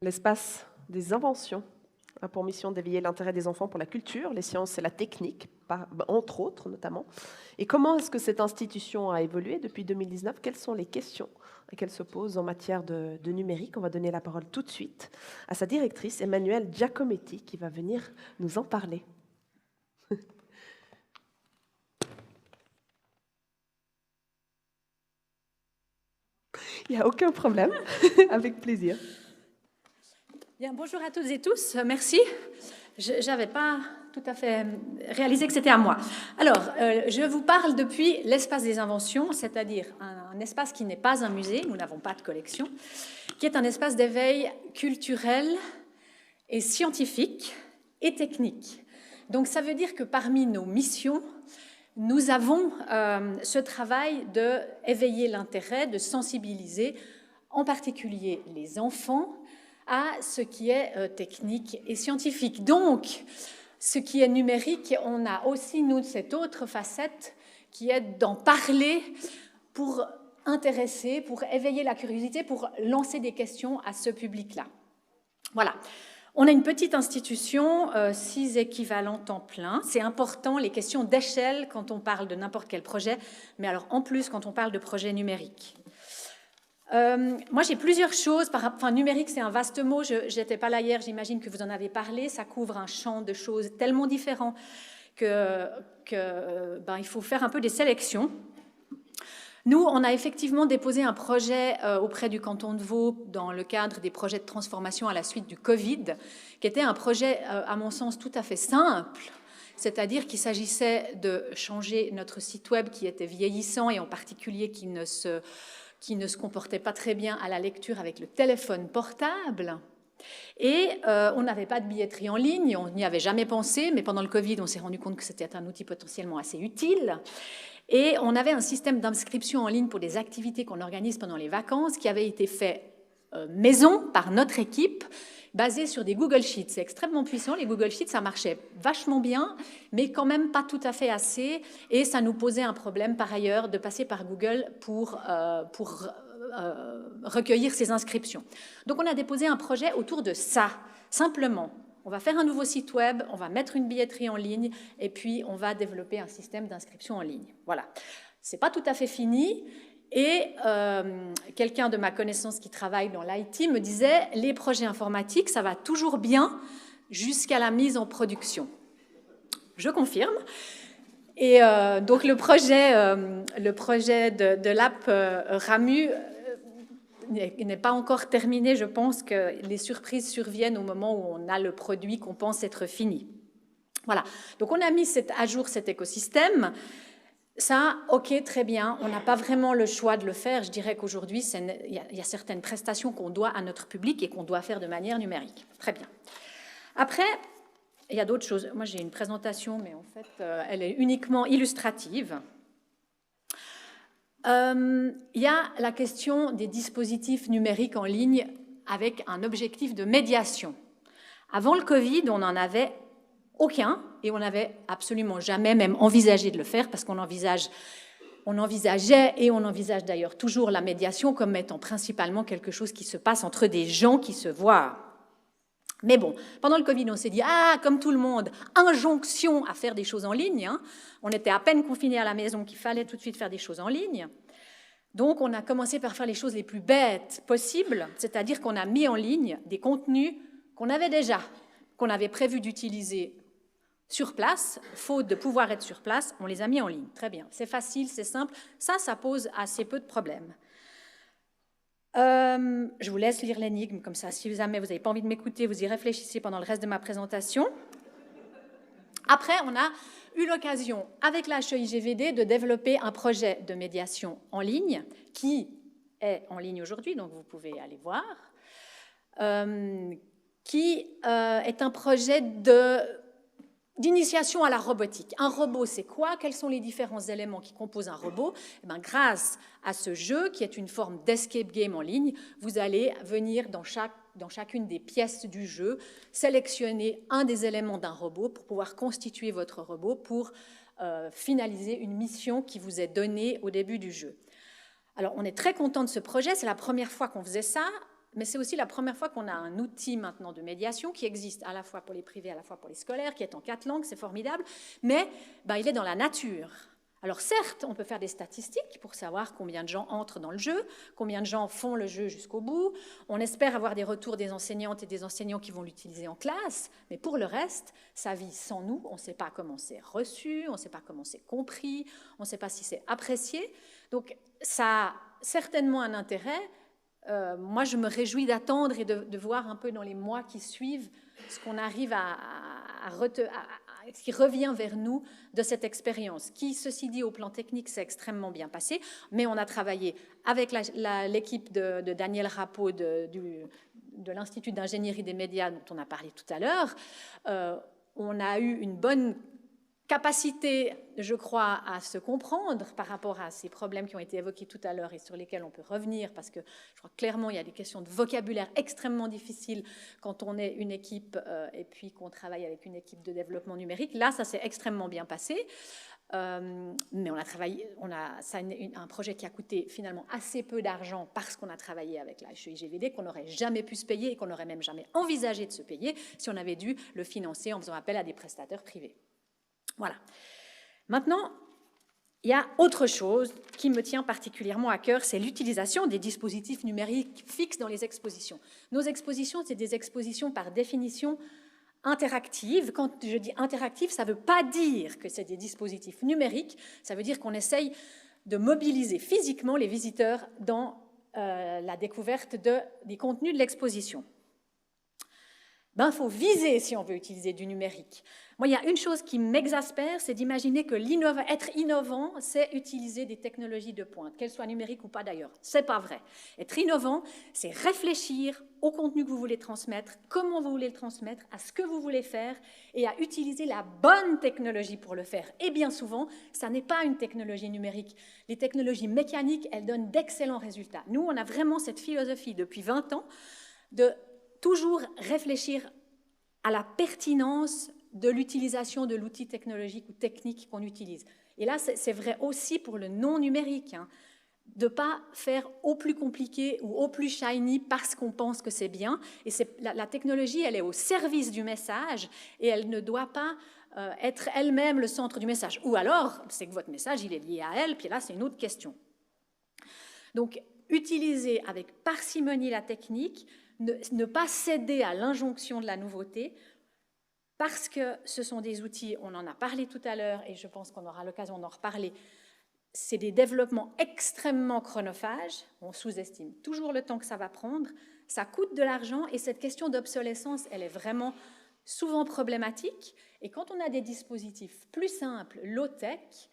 L'espace des inventions a pour mission d'éveiller l'intérêt des enfants pour la culture, les sciences et la technique, entre autres notamment. Et comment est-ce que cette institution a évolué depuis 2019? Quelles sont les questions qu'elle se pose en matière de numérique? On va donner la parole tout de suite à sa directrice, Emmanuelle Giacometti, qui va venir nous en parler. Il n'y a aucun problème, avec plaisir. Bien, bonjour à toutes et tous, merci. Je n'avais pas tout à fait réalisé que c'était à moi. Alors, je vous parle depuis l'espace des inventions, c'est-à-dire un espace qui n'est pas un musée, nous n'avons pas de collection, qui est un espace d'éveil culturel et scientifique et technique. Donc, ça veut dire que parmi nos missions, nous avons ce travail d'éveiller l'intérêt, de sensibiliser, en particulier les enfants, à ce qui est technique et scientifique. Donc, ce qui est numérique, on a aussi, nous, cette autre facette qui est d'en parler pour intéresser, pour éveiller la curiosité, pour lancer des questions à ce public-là. Voilà. On a une petite institution, 6 équivalents temps plein. C'est important, les questions d'échelle quand on parle de n'importe quel projet, mais alors en plus quand on parle de projet numérique. Moi, j'ai plusieurs choses. Enfin, numérique, c'est un vaste mot. Je n'étais pas là hier, j'imagine que vous en avez parlé. Ça couvre un champ de choses tellement différents qu'il faut faire un peu des sélections. Nous, on a effectivement déposé un projet auprès du canton de Vaud dans le cadre des projets de transformation à la suite du Covid, qui était un projet, à mon sens, tout à fait simple. C'est-à-dire qu'il s'agissait de changer notre site web qui était vieillissant et en particulier qui ne se comportait pas très bien à la lecture avec le téléphone portable. Et on n'avait pas de billetterie en ligne, on n'y avait jamais pensé, mais pendant le Covid, on s'est rendu compte que c'était un outil potentiellement assez utile. Et on avait un système d'inscription en ligne pour des activités qu'on organise pendant les vacances qui avait été fait maison par notre équipe, basé sur des Google Sheets. C'est extrêmement puissant, les Google Sheets, ça marchait vachement bien, mais quand même pas tout à fait assez, et ça nous posait un problème par ailleurs de passer par Google pour recueillir ces inscriptions. Donc on a déposé un projet autour de ça, simplement. On va faire un nouveau site web, on va mettre une billetterie en ligne, et puis on va développer un système d'inscription en ligne. Voilà. C'est pas tout à fait fini. Et quelqu'un de ma connaissance qui travaille dans l'IT me disait « Les projets informatiques, ça va toujours bien jusqu'à la mise en production. » Je confirme. Et donc le projet de l'app Ramu n'est pas encore terminé. Je pense que les surprises surviennent au moment où on a le produit qu'on pense être fini. Voilà. Donc on a mis à jour cet écosystème. Ça, ok, très bien, on n'a pas vraiment le choix de le faire. Je dirais qu'aujourd'hui, il y a certaines prestations qu'on doit à notre public et qu'on doit faire de manière numérique. Très bien. Après, il y a d'autres choses. Moi, j'ai une présentation, mais en fait, elle est uniquement illustrative. Il y a la question des dispositifs numériques en ligne avec un objectif de médiation. Avant le Covid, on n'en avait aucun, et on n'avait absolument jamais même envisagé de le faire, parce qu'on envisageait et on envisage d'ailleurs toujours la médiation comme étant principalement quelque chose qui se passe entre des gens qui se voient. Mais bon, pendant le Covid, on s'est dit, comme tout le monde, injonction à faire des choses en ligne. Hein. On était à peine confinés à la maison qu'il fallait tout de suite faire des choses en ligne. Donc, on a commencé par faire les choses les plus bêtes possibles, c'est-à-dire qu'on a mis en ligne des contenus qu'on avait déjà, qu'on avait prévu d'utiliser sur place, faute de pouvoir être sur place, on les a mis en ligne. Très bien, c'est facile, c'est simple. Ça pose assez peu de problèmes. Je vous laisse lire l'énigme, comme ça, si jamais vous n'avez pas envie de m'écouter, vous y réfléchissez pendant le reste de ma présentation. Après, on a eu l'occasion, avec la HEIGVD, de développer un projet de médiation en ligne, qui est en ligne aujourd'hui, donc vous pouvez aller voir, qui est un projet d'initiation à la robotique. Un robot, c'est quoi? Quels sont les différents éléments qui composent un robot? Eh bien, grâce à ce jeu, qui est une forme d'escape game en ligne, vous allez venir dans chacune des pièces du jeu, sélectionner un des éléments d'un robot pour pouvoir constituer votre robot pour finaliser une mission qui vous est donnée au début du jeu. Alors, on est très content de ce projet, c'est la première fois qu'on faisait ça. mais c'est aussi la première fois qu'on a un outil maintenant de médiation qui existe à la fois pour les privés, à la fois pour les scolaires, qui est en 4 langues, c'est formidable, mais il est dans la nature. Alors certes, on peut faire des statistiques pour savoir combien de gens entrent dans le jeu, combien de gens font le jeu jusqu'au bout. On espère avoir des retours des enseignantes et des enseignants qui vont l'utiliser en classe, mais pour le reste, ça vit sans nous. On ne sait pas comment c'est reçu, on ne sait pas comment c'est compris, on ne sait pas si c'est apprécié. Donc ça a certainement un intérêt. Moi, je me réjouis d'attendre et de voir un peu dans les mois qui suivent ce qu'on arrive ce qui revient vers nous de cette expérience, qui, ceci dit, au plan technique, s'est extrêmement bien passé, mais on a travaillé avec l'équipe de Daniel Rappeau de l'Institut d'ingénierie des médias dont on a parlé tout à l'heure. On a eu une bonne capacité, je crois, à se comprendre par rapport à ces problèmes qui ont été évoqués tout à l'heure et sur lesquels on peut revenir, parce que je crois clairement il y a des questions de vocabulaire extrêmement difficiles quand on est une équipe et puis qu'on travaille avec une équipe de développement numérique. Là, ça s'est extrêmement bien passé, mais on a travaillé, ça un projet qui a coûté finalement assez peu d'argent parce qu'on a travaillé avec la HEIGVD, qu'on n'aurait jamais pu se payer et qu'on n'aurait même jamais envisagé de se payer si on avait dû le financer en faisant appel à des prestataires privés. Voilà. Maintenant, il y a autre chose qui me tient particulièrement à cœur, c'est l'utilisation des dispositifs numériques fixes dans les expositions. Nos expositions, c'est des expositions par définition interactives. Quand je dis interactives, ça ne veut pas dire que c'est des dispositifs numériques, ça veut dire qu'on essaye de mobiliser physiquement les visiteurs dans la découverte des contenus de l'exposition. Faut viser si on veut utiliser du numérique. Moi, il y a une chose qui m'exaspère, c'est d'imaginer que être innovant, c'est utiliser des technologies de pointe, qu'elles soient numériques ou pas d'ailleurs. C'est pas vrai. Être innovant, c'est réfléchir au contenu que vous voulez transmettre, comment vous voulez le transmettre, à ce que vous voulez faire et à utiliser la bonne technologie pour le faire. Et bien souvent, ça n'est pas une technologie numérique. Les technologies mécaniques, elles donnent d'excellents résultats. Nous, on a vraiment cette philosophie depuis 20 ans de toujours réfléchir à la pertinence de l'utilisation de l'outil technologique ou technique qu'on utilise. Et là, c'est vrai aussi pour le non-numérique, de ne pas faire au plus compliqué ou au plus shiny parce qu'on pense que c'est bien. Et la technologie, elle est au service du message et elle ne doit pas être elle-même le centre du message. Ou alors, c'est que votre message, il est lié à elle, puis là, c'est une autre question. Donc, utiliser avec parcimonie la technique, ne pas céder à l'injonction de la nouveauté, parce que ce sont des outils, on en a parlé tout à l'heure, et je pense qu'on aura l'occasion d'en reparler, c'est des développements extrêmement chronophages, on sous-estime toujours le temps que ça va prendre, ça coûte de l'argent, et cette question d'obsolescence, elle est vraiment souvent problématique, et quand on a des dispositifs plus simples, low-tech,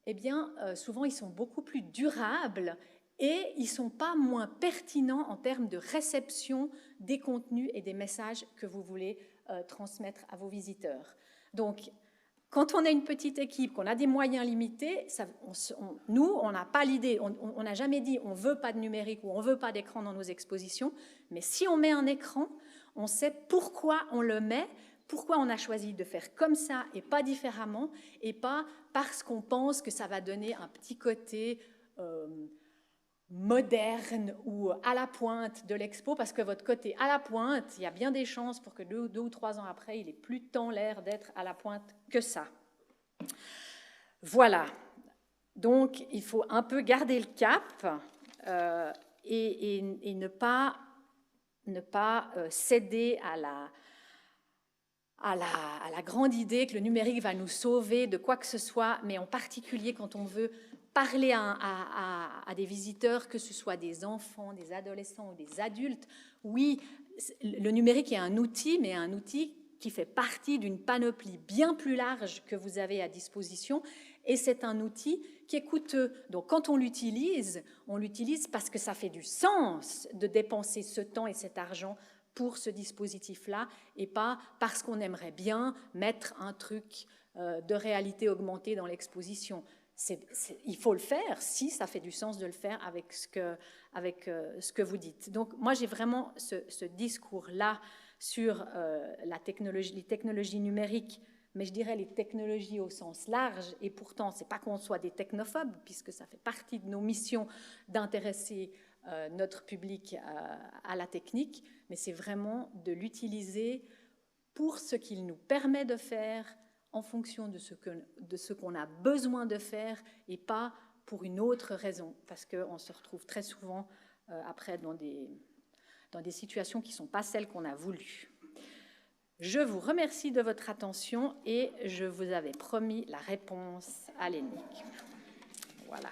eh bien, souvent ils sont beaucoup plus durables, et ils ne sont pas moins pertinents en termes de réception des contenus et des messages que vous voulez transmettre à vos visiteurs. Donc, quand on est une petite équipe, qu'on a des moyens limités, nous, on n'a pas l'idée, on n'a jamais dit on ne veut pas de numérique ou on ne veut pas d'écran dans nos expositions, mais si on met un écran, on sait pourquoi on le met, pourquoi on a choisi de faire comme ça et pas différemment, et pas parce qu'on pense que ça va donner un petit côté moderne ou à la pointe de l'expo, parce que votre côté à la pointe, il y a bien des chances pour que 2 ou 3 ans après, il ait plus tant l'air d'être à la pointe que ça. Voilà. Donc, il faut un peu garder le cap et ne pas céder à la grande idée que le numérique va nous sauver de quoi que ce soit, mais en particulier quand on veut parler à des visiteurs, que ce soit des enfants, des adolescents ou des adultes. Oui, le numérique est un outil, mais un outil qui fait partie d'une panoplie bien plus large que vous avez à disposition, et c'est un outil qui est coûteux. Donc quand on l'utilise parce que ça fait du sens de dépenser ce temps et cet argent pour ce dispositif-là, et pas parce qu'on aimerait bien mettre un truc de réalité augmentée dans l'exposition. Il faut le faire si ça fait du sens de le faire avec ce que vous dites. Donc moi j'ai vraiment ce discours-là sur les technologies numériques, mais je dirais les technologies au sens large, et pourtant c'est pas qu'on soit des technophobes, puisque ça fait partie de nos missions d'intéresser notre public à la technique, mais c'est vraiment de l'utiliser pour ce qu'il nous permet de faire en fonction de ce qu'on a besoin de faire et pas pour une autre raison, parce qu'on se retrouve très souvent après dans des situations qui ne sont pas celles qu'on a voulu. Je vous remercie de votre attention et je vous avais promis la réponse à l'énigme. Voilà.